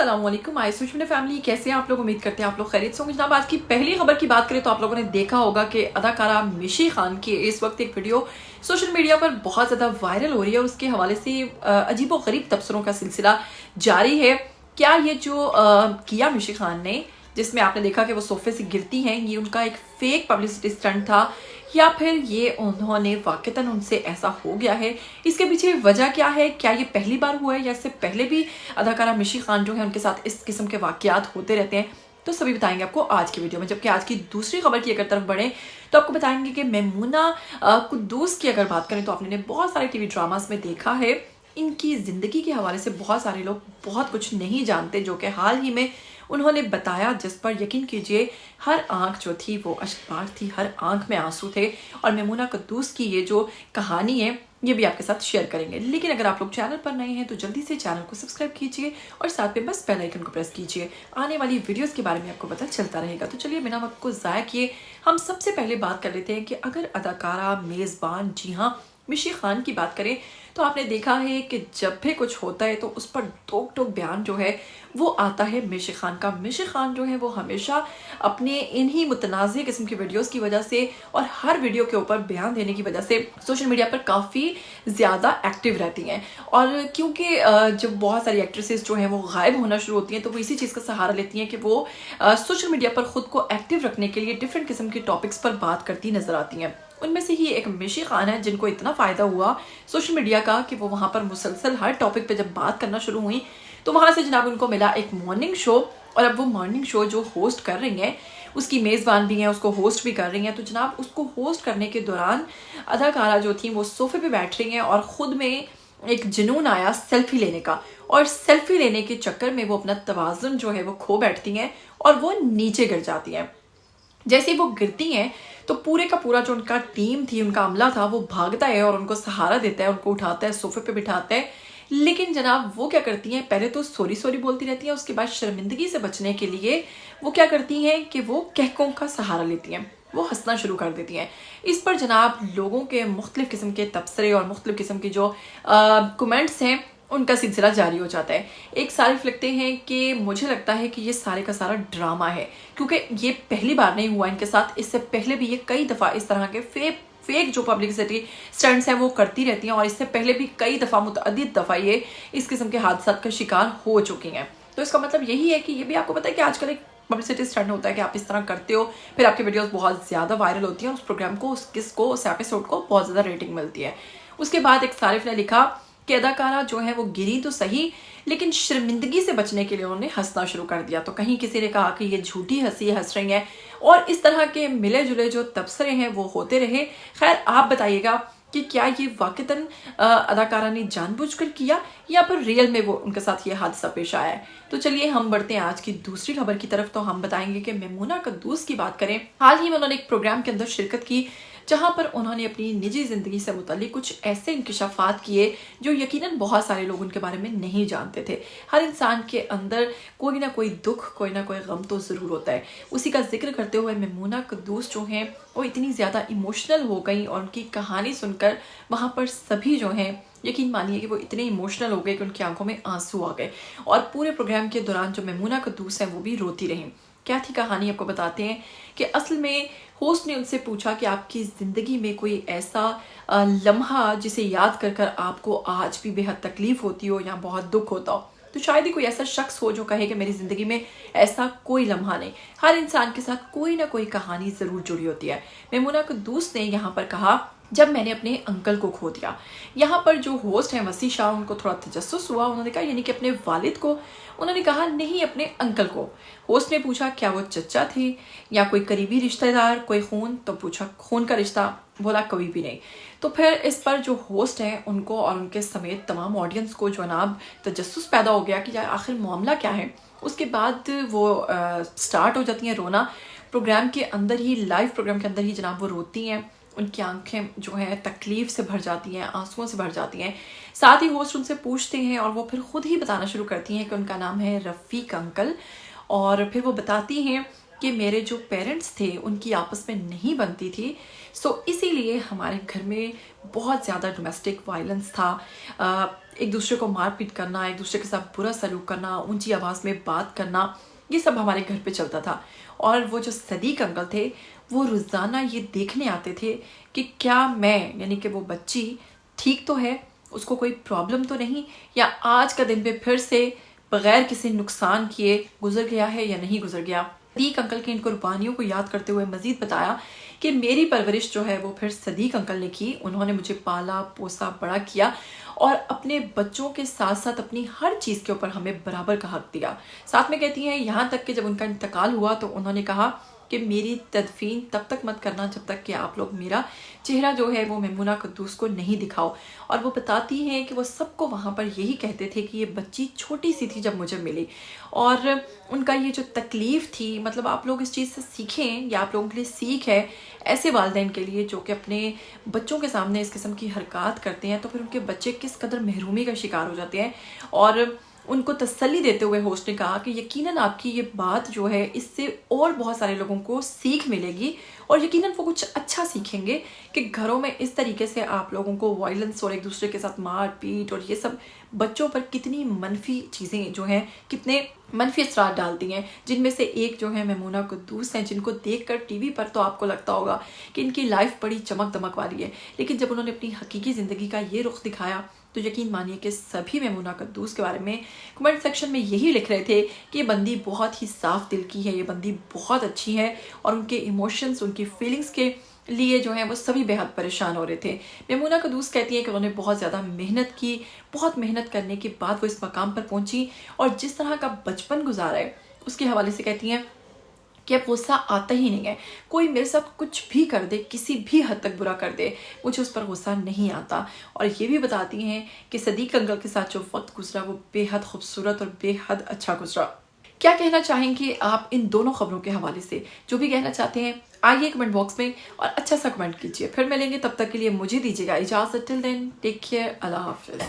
अस्सलाम वालेकुम आइसोशल फैमिली, कैसे हैं आप लोग। उम्मीद करते हैं आप लोग खैरियत से होंगे। जनाब, आज की पहली खबर की बात करें तो आप लोगों ने देखा होगा कि अदाकारा मिशी खान की इस वक्त एक वीडियो सोशल मीडिया पर बहुत ज़्यादा वायरल हो रही है और उसके हवाले से अजीबो गरीब तबसरों का सिलसिला जारी है। क्या ये जो किया मिशी खान ने, जिसमें आपने देखा कि वो सोफे से गिरती हैं, ये उनका एक फेक पब्लिसिटी स्टंट था या फिर ये उन्होंने वाकईतन उनसे ऐसा हो गया है? इसके पीछे वजह क्या है? क्या ये पहली बार हुआ है या इससे पहले भी अदाकारा मिशी खान जो है उनके साथ इस किस्म के वाकयात होते रहते हैं? तो सभी बताएंगे आपको आज की वीडियो में। जबकि आज की दूसरी खबर की अगर तरफ बढ़े तो आपको बताएंगे कि मेमूना कुद्दूस की अगर बात करें तो आपने बहुत सारे टीवी ड्रामास में देखा है। इनकी ज़िंदगी के हवाले से बहुत सारे लोग बहुत कुछ नहीं जानते, जो कि हाल ही में उन्होंने बताया, जिस पर यकीन कीजिए हर आंख जो थी वो अश्कबार थी, हर आंख में आंसू थे। और मेमूना कुद्दूस की ये जो कहानी है ये भी आपके साथ शेयर करेंगे। लेकिन अगर आप लोग चैनल पर नए हैं तो जल्दी से चैनल को सब्सक्राइब कीजिए और साथ में बस बेल आइकन को प्रेस कीजिए। आने वाली वीडियोस के बारे में आपको पता चलता रहेगा। तो चलिए बिना वक्त को ज़ाया किए हम सबसे पहले बात कर लेते हैं कि अगर अदाकारा मेज़बान, जी हाँ, मिशी खान की बात करें तो आपने देखा है कि जब भी कुछ होता है तो उस पर टोक टोक बयान जो है वो आता है मिशी खान का। मिशी खान जो है वो हमेशा अपने इन्हीं मुतनाज़ी किस्म की वीडियोस की वजह से और हर वीडियो के ऊपर बयान देने की वजह से सोशल मीडिया पर काफ़ी ज़्यादा एक्टिव रहती हैं। और क्योंकि जब बहुत सारी एक्ट्रेसेस जो हैं वो गायब होना शुरू होती हैं तो वो इसी चीज़ का सहारा लेती हैं कि वो सोशल मीडिया पर ख़ुद को एक्टिव रखने के लिए डिफरेंट किस्म के टॉपिक्स पर बात करती नज़र आती हैं। उनमें से ही एक मिशी खान है जिनको इतना फ़ायदा हुआ सोशल मीडिया का कि वो वहाँ पर मुसलसल हर टॉपिक पे जब बात करना शुरू हुई तो वहाँ से जनाब उनको मिला एक मॉर्निंग शो। और अब वो मॉर्निंग शो जो होस्ट कर रही हैं, उसकी मेज़बान भी हैं, उसको होस्ट भी कर रही हैं। तो जनाब उसको होस्ट करने के दौरान अदाकारा जो थी वो सोफे पे बैठ रही हैं और ख़ुद में एक जुनून आया सेल्फी लेने का। और सेल्फी लेने के चक्कर में वो अपना तवाज़ुन जो है वो खो बैठती हैं और वो नीचे गिर जाती हैं। जैसे ही वो गिरती हैं तो पूरे का पूरा जो उनका टीम थी, उनका अमला था, वो भागता है और उनको सहारा देता है, उनको उठाता है, सोफे पे बिठाता है। लेकिन जनाब वो क्या करती हैं, पहले तो सॉरी सॉरी बोलती रहती हैं, उसके बाद शर्मिंदगी से बचने के लिए वो क्या करती हैं कि वो कहकों का सहारा लेती हैं, वो हंसना शुरू कर देती हैं। इस पर जनाब लोगों के मुख्तलिफ़ किस्म के तबसरे और मुख्तलिफ़ किस्म की जो कमेंट्स हैं उनका सिलसिला जारी हो जाता है। एक सारिफ लिखते हैं कि मुझे लगता है कि ये सारे का सारा ड्रामा है, क्योंकि ये पहली बार नहीं हुआ इनके साथ, इससे पहले भी ये कई दफ़ा इस तरह के फेक जो पब्लिसिटी स्टंट्स हैं वो करती रहती हैं और इससे पहले भी कई दफ़ा मुतअद्दिद दफ़ा ये इस किस्म के हादसात का शिकार हो चुकी हैं। तो इसका मतलब यही है कि ये भी आपको पता है कि आजकल एक पब्लिसिटी स्टंट होता है कि आप इस तरह करते हो, फिर आपकी वीडियोस बहुत ज़्यादा वायरल होती हैं, उस प्रोग्राम को, उस एपिसोड को बहुत ज़्यादा रेटिंग मिलती है। उसके बाद एक सारिफ ने लिखा कि अदाकारा जो है वो गिरी तो सही, लेकिन शर्मिंदगी से बचने के लिए उन्होंने हंसना शुरू कर दिया। तो कहीं किसी ने कहा कि ये झूठी हंसी हंस रही हैं और इस तरह के मिले जुले जो तबसरे हैं वो होते रहे। खैर आप बताइएगा कि क्या ये वाकईतन अदाकारा ने जानबूझकर किया या फिर रियल में वो उनके साथ ये हादसा पेश आया है। तो चलिए हम बढ़ते हैं आज की दूसरी खबर की तरफ। तो हम बताएंगे कि मेमूना कुद्दूस की बात करें। हाल ही में उन्होंने एक प्रोग्राम के अंदर शिरकत की जहाँ पर उन्होंने अपनी निजी ज़िंदगी से मुताल्लिक कुछ ऐसे इंकशाफात किए जो यकीनन बहुत सारे लोग उनके बारे में नहीं जानते थे। हर इंसान के अंदर कोई ना कोई दुख, कोई ना कोई गम तो ज़रूर होता है। उसी का जिक्र करते हुए मेमूना कुद्दूस जो हैं वो इतनी ज़्यादा इमोशनल हो गई और उनकी कहानी सुनकर वहाँ पर सभी जो हैं, यकीन मानिए कि वो इतने इमोशनल हो गए कि उनकी आंखों में आंसू आ गए। और पूरे प्रोग्राम के दौरान जो मेमूना कुद्दूस हैं वो भी रोती रहीं। क्या थी कहानी आपको बताते हैं कि असल में होस्ट ने उनसे पूछा कि आपकी ज़िंदगी में कोई ऐसा लम्हा जिसे याद कर कर आपको आज भी बेहद तकलीफ़ होती हो या बहुत दुख होता हो। तो शायद ही कोई ऐसा शख्स हो जो कहे कि मेरी ज़िंदगी में ऐसा कोई लम्हा नहीं। हर इंसान के साथ कोई ना कोई कहानी ज़रूर जुड़ी होती है। मेमूना कुद्दूस ने यहाँ पर कहा, जब मैंने अपने अंकल को खो दिया। यहाँ पर जो होस्ट हैं वसी शाह, उनको थोड़ा तजस्सुस हुआ। उन्होंने कहा यानी कि अपने वालिद को? उन्होंने कहा नहीं, अपने अंकल को। होस्ट ने पूछा क्या वो चचा थे या कोई करीबी रिश्तेदार, कोई खून? तो पूछा खून का रिश्ता? बोला कोई भी नहीं। तो फिर इस पर जो होस्ट हैं उनको और उनके समेत तमाम ऑडियंस को जनाब तजस्सुस पैदा हो गया कि यार आखिर मामला क्या है। उसके बाद वो स्टार्ट हो जाती हैं रोना। प्रोग्राम के अंदर ही, लाइव प्रोग्राम के अंदर ही जनाब वो रोती हैं। उनकी आंखें जो हैं तकलीफ़ से भर जाती हैं, आंसुओं से भर जाती हैं। साथ ही होस्ट उनसे पूछते हैं और वो फिर ख़ुद ही बताना शुरू करती हैं कि उनका नाम है रफ़ीक अंकल। और फिर वो बताती हैं کہ मेरे जो पेरेंट्स थे उनकी आपस में नहीं बनती थी, सो इसीलिए हमारे घर में बहुत ज़्यादा डोमेस्टिक वायलेंस था। एक दूसरे को मार पीट करना, एक दूसरे के साथ बुरा सलूक करना, ऊंची आवाज़ में बात करना, ये सब हमारे घर पे चलता था। और वो जो सदीक अंकल थे वो रोज़ाना ये देखने आते थे कि क्या मैं, यानी कि वो बच्ची ठीक तो है, उसको कोई प्रॉब्लम तो नहीं, या आज का दिन पे फिर से बगैर किसी नुकसान किए गुजर गया है या नहीं गुजर गया। सदीक अंकल की इन कुर्बानियों को याद करते हुए मजीद बताया कि मेरी परवरिश जो है वो फिर सदीक अंकल ने की। उन्होंने मुझे पाला पोसा बड़ा किया और अपने बच्चों के साथ साथ अपनी हर चीज़ के ऊपर हमें बराबर का हक दिया। साथ में कहती हैं यहाँ तक कि जब उनका इंतकाल हुआ तो उन्होंने कहा कि मेरी तदफीन तब तक मत करना जब तक कि आप लोग मेरा चेहरा जो है वो मेमुना कुद्दूस को नहीं दिखाओ। और वो बताती हैं कि वो सबको वहाँ पर यही कहते थे कि ये बच्ची छोटी सी थी जब मुझे मिली, और उनका ये जो तकलीफ़ थी, मतलब आप लोग इस चीज़ से सीखें, या आप लोगों के लिए सीख है ऐसे वालिदैन के लिए जो कि अपने बच्चों के सामने इस किस्म की हरकत करते हैं, तो फिर उनके बच्चे किस कदर महरूमी का शिकार हो जाते हैं। और उनको तसल्ली देते हुए होस्ट ने कहा कि यकीनन आपकी ये बात जो है इससे और बहुत सारे लोगों को सीख मिलेगी, और यकीनन वो कुछ अच्छा सीखेंगे कि घरों में इस तरीके से आप लोगों को वायलेंस और एक दूसरे के साथ मार पीट और ये सब बच्चों पर कितनी मनफी चीज़ें जो हैं, कितने मनफी असरात डालती हैं। जिनमें से एक जो है मेमुना कुद्दूस हैं, जिनको देखकर टीवी पर तो आपको लगता होगा कि इनकी लाइफ बड़ी चमक दमक वाली है, लेकिन जब उन्होंने अपनी हकीकी ज़िंदगी का ये रुख दिखाया तो यकीन मानिए कि सभी मेमुना कुद्दूस के बारे में कमेंट सेक्शन में यही लिख रहे थे कि ये बंदी बहुत ही साफ दिल की है, ये बंदी बहुत अच्छी है, और उनके इमोशंस, उनकी फीलिंग्स के लिए जो है वो सभी बेहद परेशान हो रहे थे। मेमुना कुद्दूस कहती हैं कि उन्होंने बहुत ज़्यादा मेहनत की, बहुत मेहनत करने के बाद वो इस मकाम पर पहुंची, और जिस तरह का बचपन गुजारा है उसके हवाले से कहती हैं कि अब गुस्सा आता ही नहीं है। कोई मेरे साथ कुछ भी कर दे, किसी भी हद तक बुरा कर दे, मुझे उस पर गुस्सा नहीं आता। और ये भी बताती हैं कि सदीक अंकल के साथ जो वक्त गुजरा वो बेहद खूबसूरत और बेहद अच्छा गुजरा। क्या कहना चाहेंगे आप इन दोनों खबरों के हवाले से? जो भी कहना चाहते हैं आइए कमेंट बॉक्स में और अच्छा सा कमेंट कीजिए। फिर मिलेंगे, तब तक के लिए मुझे दीजिएगा इजाज़त। टिल देन टेक केयर, अल्लाह हाफिज़।